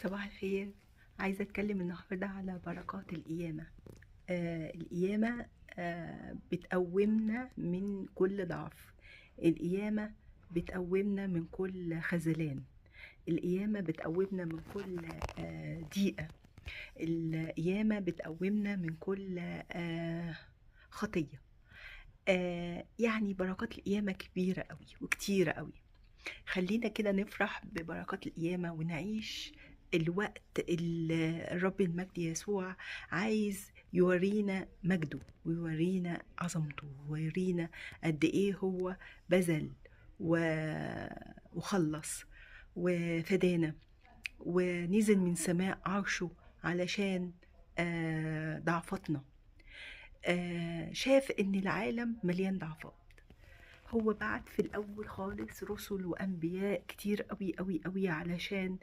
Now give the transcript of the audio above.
صباح الخير. عايزة أتكلم النهاردة على بركات القيامة. القيامة بتقومنا من كل ضعف. القيامة بتقومنا من كل خذلان. القيامة بتقومنا من كل ضيقة. القيامة بتقومنا من كل خطية. يعني بركات القيامة كبيرة قوي وكتيرة قوي. خلينا كده نفرح ببركات القيامة ونعيش الوقت اللي الرب المجد يسوع عايز يورينا مجده ويورينا عظمته ويورينا قد ايه هو بذل وخلص وفدانا ونزل من سماء عرشه علشان ضعفتنا. شاف ان العالم مليان ضعفات. هو بعت في الأول خالص رسل وأنبياء كتير قوي قوي قوي علشان